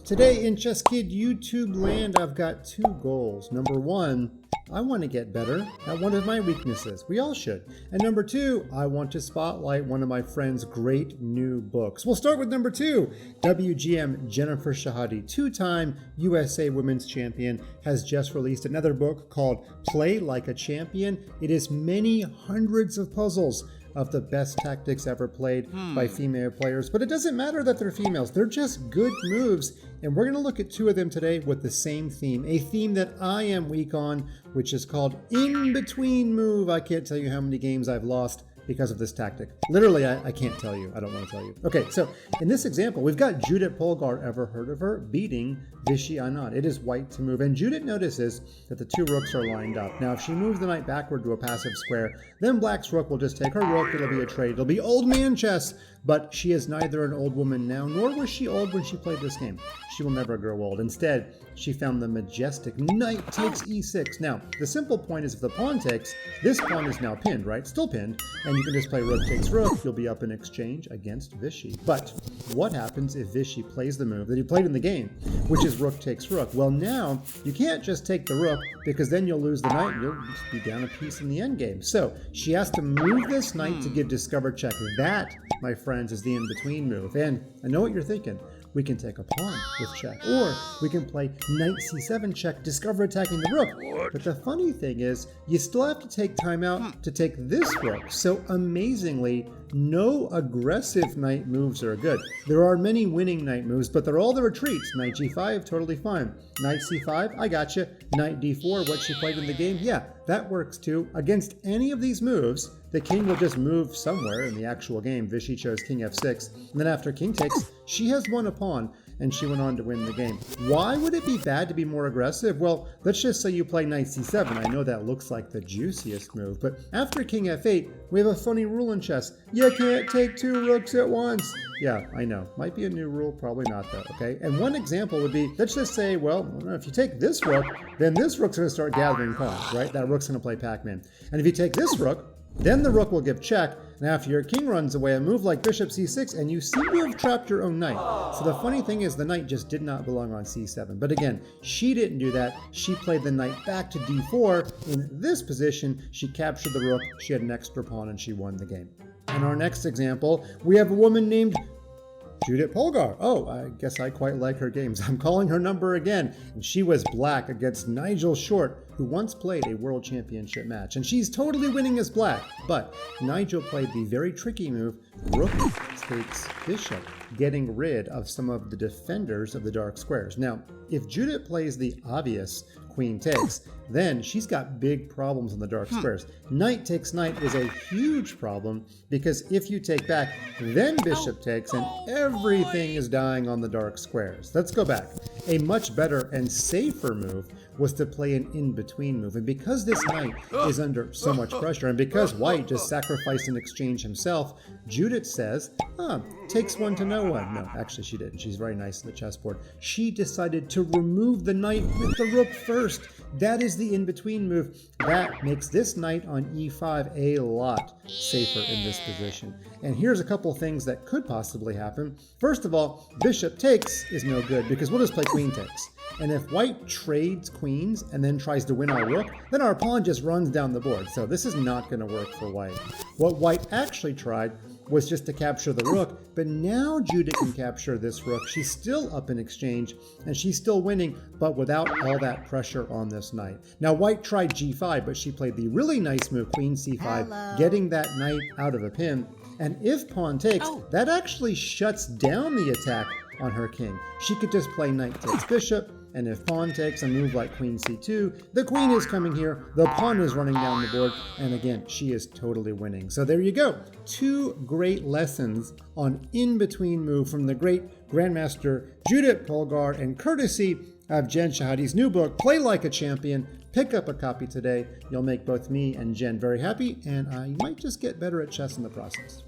Today in ChessKid YouTube land, I've got two goals. Number one, I want to get better at one of my weaknesses. We all should. And number two, I want to spotlight one of my friend's great new books. We'll start with number two. WGM Jennifer Shahade, two-time USA Women's Champion, has just released another book called Play Like a Champion. It is many hundreds of puzzles of the best tactics ever played by female players. But it doesn't matter that they're females. They're just good moves. And we're going to look at two of them today with the same theme. A theme that I am weak on, which is called in-between move. I can't tell you how many games I've lost because of this tactic. Literally, I can't tell you. I don't want to tell you. Okay, so in this example, we've got Judit Polgar, ever heard of her, beating Vishy Anand. It is white to move, and Judit notices that the two rooks are lined up. Now, if she moves the knight backward to a passive square, then black's rook will just take her rook. It'll be a trade. It'll be old man chess, but she is neither an old woman now, nor was she old when she played this game. She will never grow old. Instead, she found the majestic knight takes e6. Now, the simple point is if the pawn takes, this pawn is now pinned, right? Still pinned, and you can just play rook takes rook. You'll be up in exchange against Vishy. But what happens if Vishy plays the move that he played in the game, which is rook takes rook? Well, now you can't just take the rook because then you'll lose the knight and you'll just be down a piece in the endgame. So she has to move this knight to give discovered check. That, my friends, is the in-between move. And I know what you're thinking. We can take a pawn with check, or we can play knight c7 check, discover attacking the rook. But the funny thing is, you still have to take time out to take this rook. So amazingly, no aggressive knight moves are good. There are many winning knight moves, but they're all the retreats. Knight g5, totally fine. Knight c5, I gotcha. Knight d4, what she played in the game, yeah, that works too. Against any of these moves, the king will just move somewhere in the actual game. Vishy chose king f6, and then after king takes, she has won a pawn, and she went on to win the game. Why would it be bad to be more aggressive? Well, let's just say you play knight c7. I know that looks like the juiciest move, but after king f8, we have a funny rule in chess. You can't take two rooks at once. Yeah, I know. Might be a new rule, probably not though, okay? And one example would be, let's just say, well, if you take this rook, then this rook's gonna start gathering pawns, right? That rook's gonna play Pac-Man. And if you take this rook, then the rook will give check, and after your king runs away, a move like bishop c6, and you seem to have trapped your own knight. So the funny thing is the knight just did not belong on c7. But again, she didn't do that. She played the knight back to d4. In this position, she captured the rook, she had an extra pawn, and she won the game. In our next example, we have a woman named Judit Polgar. Oh, I guess I quite like her games. I'm calling her number again. And she was black against Nigel Short, who once played a world championship match. And she's totally winning as black. But Nigel played the very tricky move, rook takes bishop, getting rid of some of the defenders of the dark squares. Now, if Judit plays the obvious queen takes, then she's got big problems in the dark squares. Knight takes knight is a huge problem because if you take back, then bishop takes and everything is dying on the dark squares. Let's go back. A much better and safer move was to play an in-between move. And because this knight is under so much pressure, and because white just sacrificed in exchange himself, Judit says, takes one to no one. No, actually she didn't. She's very nice on the chessboard. She decided to remove the knight with the rook first. That is the in-between move. That makes this knight on e5 a lot safer in this position. And here's a couple things that could possibly happen. First of all, bishop takes is no good because we'll just play queen takes. And if white trades queens and then tries to win our rook, then our pawn just runs down the board. So this is not going to work for white. What white actually tried was just to capture the rook, but now Judit can capture this rook. She's still up in exchange, and she's still winning, but without all that pressure on this knight. Now, white tried g5, but she played the really nice move, queen c5, getting that knight out of a pin. And if pawn takes, that actually shuts down the attack on her king. She could just play knight takes bishop, and if pawn takes a move like queen c2, the queen is coming here, the pawn is running down the board, and again, she is totally winning. So there you go. Two great lessons on in-between move from the great grandmaster Judit Polgar, and courtesy of Jen Shahade's new book, Play Like a Champion. Pick up a copy today. You'll make both me and Jen very happy, and you might just get better at chess in the process.